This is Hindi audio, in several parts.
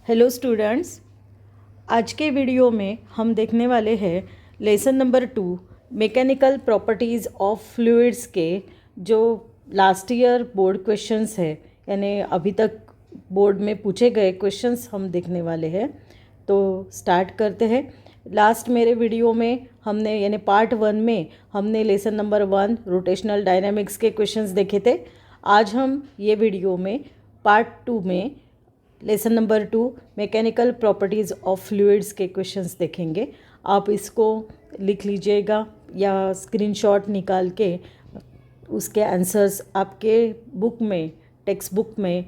हेलो स्टूडेंट्स, आज के वीडियो में हम देखने वाले हैं lesson number 2 mechanical properties of fluids के जो लास्ट ईयर बोर्ड क्वेश्चंस है, यानी अभी तक बोर्ड में पूछे गए क्वेश्चंस हम देखने वाले हैं। तो स्टार्ट करते हैं। लास्ट मेरे वीडियो में हमने यानी पार्ट 1 में हमने लेसन नंबर 1 रोटेशनल डायनामिक्स के क्वेश्चंस देखे थे। आज हम ये वीडियो में पार्ट 2 में lesson number 2 mechanical properties of fluids के क्वेश्चंस देखेंगे। आप इसको लिख लीजिएगा या स्क्रीनशॉट निकाल के उसके आंसर्स आपके बुक में, टेक्स्ट बुक में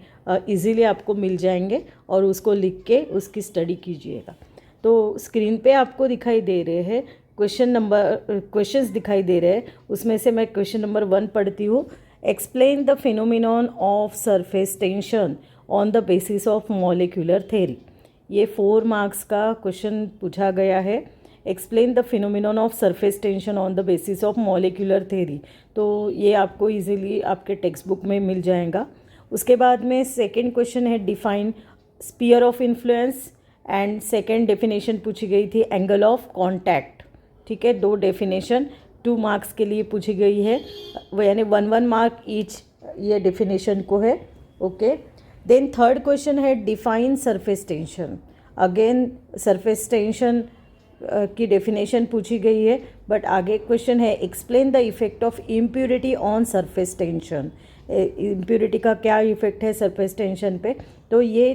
इजीली आपको मिल जाएंगे और उसको लिख के उसकी स्टडी कीजिएगा। तो स्क्रीन पे आपको दिखाई दे रहे हैं क्वेश्चंस दिखाई दे रहे हैं। उसमें से मैं क्वेश्चन नंबर 1 पढ़ती हूँ। Explain the phenomenon of surface tension on the basis of molecular theory. ये 4 मार्क्स का क्वेश्चन पूछा गया है। Explain the phenomenon of surface tension on the basis of molecular theory. तो ये आपको इजीली आपके टेक्स्ट बुक में मिल जाएगा। उसके बाद में सेकंड क्वेश्चन है define sphere of influence and second definition पूछी गई थी एंगल ऑफ कॉन्टैक्ट। ठीक है, 2 डेफिनेशन 2 मार्क्स के लिए पूछी गई है, यानी 1 मार्क ईच ये डेफिनेशन को है। ओके, देन थर्ड क्वेश्चन है define surface tension. Again surface tension की डेफिनेशन पूछी गई है, बट आगे क्वेश्चन है explain the effect of impurity on surface tension. Impurity का क्या इफेक्ट है सरफेस टेंशन पे। तो ये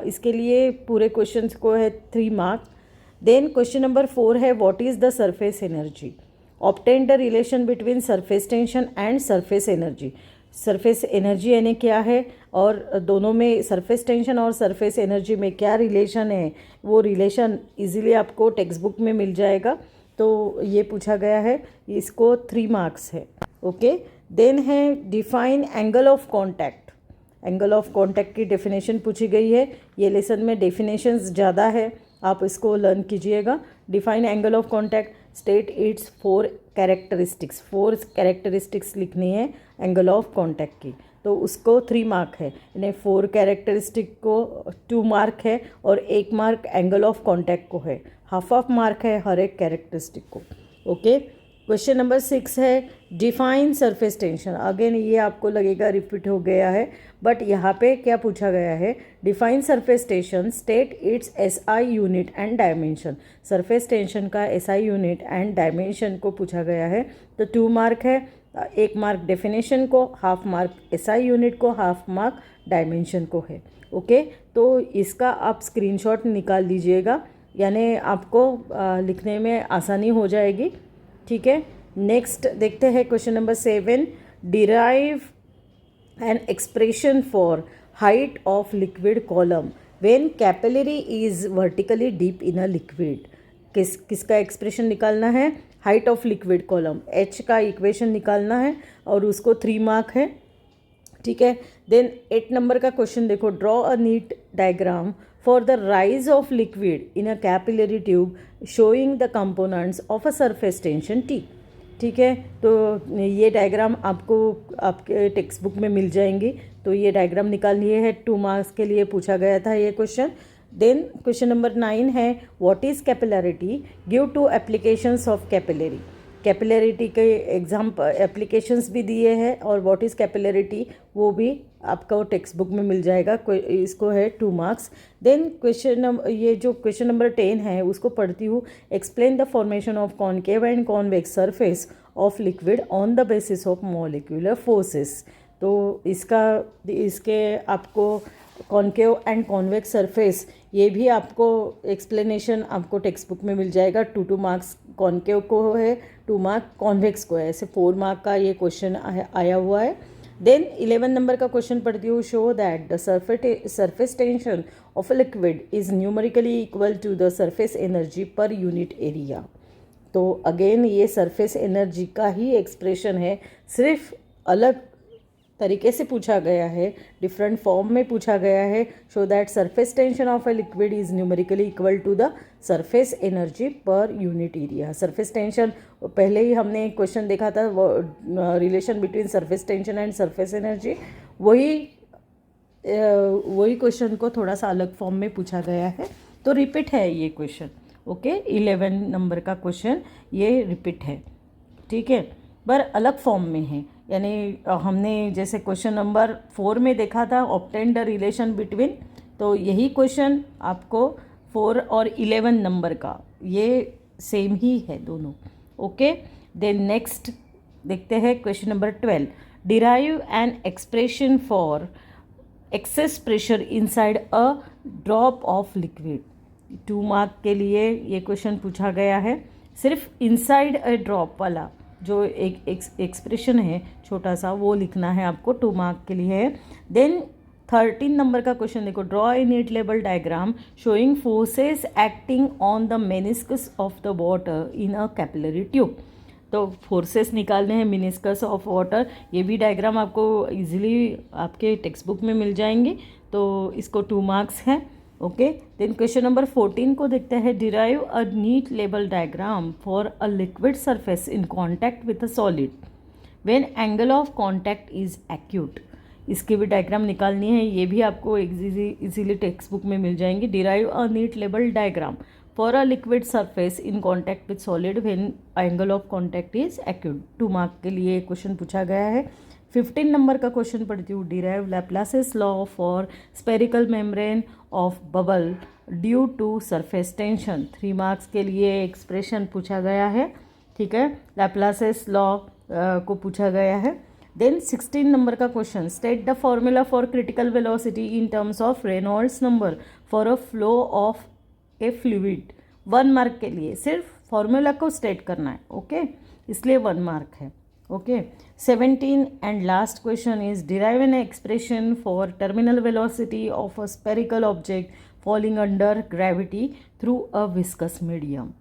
इसके लिए पूरे क्वेश्चंस को है 3 मार्क। देन क्वेश्चन नंबर 4 है what is the surface energy. Obtain the relation between surface tension and surface energy. Surface energy यानी क्या है और दोनों में सरफेस टेंशन और सरफेस एनर्जी में क्या रिलेशन है, वो रिलेशन इजीली आपको टेक्स्ट बुक में मिल जाएगा। तो ये पूछा गया है, इसको 3 मार्क्स है। ओके, देन है define angle of contact. Angle of contact की डेफिनेशन पूछी गई है। ये लेसन में डेफिनेशंस ज़्यादा है, आप इसको लर्न कीजिएगा। Define angle of contact, state it's 4 characteristics. 4 characteristics लिखनी है एंगल ऑफ कॉन्टैक्ट की, तो उसको 3 मार्क है। यानी 4 कैरेक्टरिस्टिक को 2 मार्क है और 1 मार्क एंगल ऑफ कॉन्टैक्ट को है। हाफ मार्क है हर एक कैरेक्टरिस्टिक को। ओके, क्वेश्चन नंबर 6 है डिफाइन सरफेस टेंशन। अगेन ये आपको लगेगा रिपीट हो गया है, बट यहाँ पे क्या पूछा गया है, define surface tension, state it's SI unit and dimension. Surface tension का एसआई यूनिट एंड डायमेंशन को पूछा गया है। तो 2 मार्क है, 1 मार्क डेफिनेशन को, हाफ मार्क एसआई यूनिट को, हाफ मार्क डायमेंशन को है। ओके, तो इसका आप स्क्रीनशॉट निकाल लीजिएगा, यानी आपको लिखने में आसानी हो जाएगी। ठीक है, नेक्स्ट देखते हैं question number 7। Derive an expression for height of liquid column when capillary is vertically deep in a liquid. किसका एक्सप्रेशन निकालना है, height of liquid column, H का इक्वेशन निकालना है और उसको 3 मार्क है। ठीक है, देन 8 नंबर का क्वेश्चन देखो, draw a neat diagram for the rise of liquid in a capillary tube showing the components of a surface tension T. ठीक है, तो ये डायग्राम आपको आपके टेक्स्ट बुक में मिल जाएंगी। तो ये डायग्राम निकालनी है, 2 मार्क्स के लिए पूछा गया था ये क्वेश्चन। देन क्वेश्चन नंबर 9 है what is capillarity, give 2 applications of capillary. Capillarity के एग्जाम्पल एप्लीकेशंस भी दिए हैं और व्हाट इज़ कैपिलरिटी वो भी आपका टेक्स्ट बुक में मिल जाएगा। इसको है 2 मार्क्स। देन ये जो क्वेश्चन नंबर 10 है उसको पढ़ती हूँ। Explain the formation of concave and convex surface of liquid on the basis of molecular forces. तो इसके आपको कॉनकेव एंड कॉन्वेक्स सरफेस, ये भी आपको एक्सप्लेनेशन आपको टेक्स्ट बुक में मिल जाएगा। 2 मार्क्स कॉनकेव को है, 2 मार्क कॉन्वेक्स को है। ऐसे 4 मार्क का ये क्वेश्चन आया हुआ है। देन 11 नंबर का क्वेश्चन पढ़ती हूँ। Show that the surface tension of a liquid is numerically equal to the surface energy per unit area. तो अगेन ये सरफेस एनर्जी का ही एक्सप्रेशन है, सिर्फ अलग तरीके से पूछा गया है, डिफरेंट फॉर्म में पूछा गया है। Show that surface tension of a liquid is numerically equal to the surface energy per unit area. Surface tension पहले ही हमने एक क्वेश्चन देखा था, relation between surface tension and surface energy, वही वही क्वेश्चन को थोड़ा सा अलग फॉर्म में पूछा गया है, तो रिपीट है ये क्वेश्चन। ओके, 11 नंबर का क्वेश्चन ये रिपीट है, ठीक है, पर अलग फॉर्म में है। यानी हमने जैसे क्वेश्चन नंबर 4 में देखा था ऑब्टेन द रिलेशन बिटवीन, तो यही क्वेश्चन आपको 4 और 11 नंबर का ये सेम ही है दोनों। ओके, देन नेक्स्ट देखते हैं question number 12, derive an expression for excess pressure inside a drop of liquid. 2 mark के लिए ये क्वेश्चन पूछा गया है। सिर्फ इनसाइड अ ड्रॉप वाला जो एक एक्सप्रेशन है छोटा सा, वो लिखना है आपको, 2 मार्क के लिए है। देन 13 नंबर का क्वेश्चन देखो, draw a neat label diagram showing forces acting on the meniscus of the water in a capillary tube. तो फोर्सेस निकालने हैं मेनिस्कस ऑफ वाटर, ये भी डायग्राम आपको इजीली आपके टेक्स्ट बुक में मिल जाएंगे, तो इसको 2 मार्क्स हैं। ओके, देन क्वेश्चन नंबर 14 को देखते हैं, derive a neat label diagram for a liquid surface in contact with a solid when angle of contact is acute. इसकी भी डायग्राम निकालनी है, ये भी आपको इजीली टेक्स्ट बुक में मिल जाएंगे। Derive a neat label diagram for a liquid surface in contact with solid when angle of contact is acute. 2 mark के लिए क्वेश्चन पूछा गया है। 15 नंबर का क्वेश्चन पढ़ती हूँ, derive Laplace's law for spherical membrane of bubble due to surface tension. 3 marks के लिए एक्सप्रेशन पूछा गया है, ठीक है, लैप्लासिस लॉ को पूछा गया है। देन 16 नंबर का question, state the formula for critical velocity in terms of Reynolds number for a flow of A fluid. 1 mark के लिए सिर्फ फॉर्मूला को स्टेट करना है, ओके, इसलिए 1 मार्क है। Okay, 17 and last question is derive an expression for terminal velocity of a spherical object falling under gravity through a viscous medium.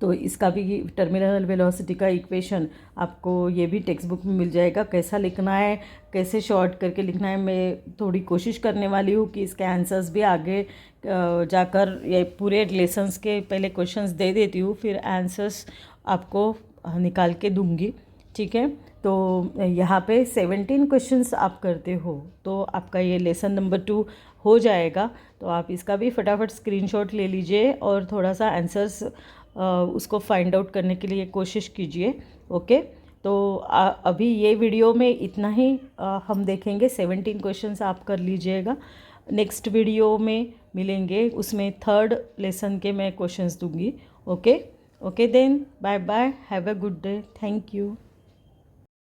तो इसका भी टर्मिनल वेलोसिटी का इक्वेशन आपको ये भी टेक्स्ट बुक में मिल जाएगा, कैसा लिखना है, कैसे शॉर्ट करके लिखना है। मैं थोड़ी कोशिश करने वाली हूँ कि इसके आंसर्स भी आगे जाकर ये पूरे लेसन्स के पहले क्वेश्चंस दे देती हूँ, फिर आंसर्स आपको निकाल के दूंगी, ठीक है। तो यहाँ पे 17 क्वेश्चंस आप करते हो तो आपका ये लेसन नंबर 2 हो जाएगा। तो आप इसका भी फटाफट स्क्रीनशॉट ले लीजिए और थोड़ा सा आंसर्स उसको फाइंड आउट करने के लिए कोशिश कीजिए। ओके, तो अभी ये वीडियो में इतना ही हम देखेंगे। 17 क्वेश्चंस आप कर लीजिएगा। नेक्स्ट वीडियो में मिलेंगे, उसमें 3rd लेसन के मैं क्वेश्चंस दूंगी। Okay, then bye bye, have a good day, thank you.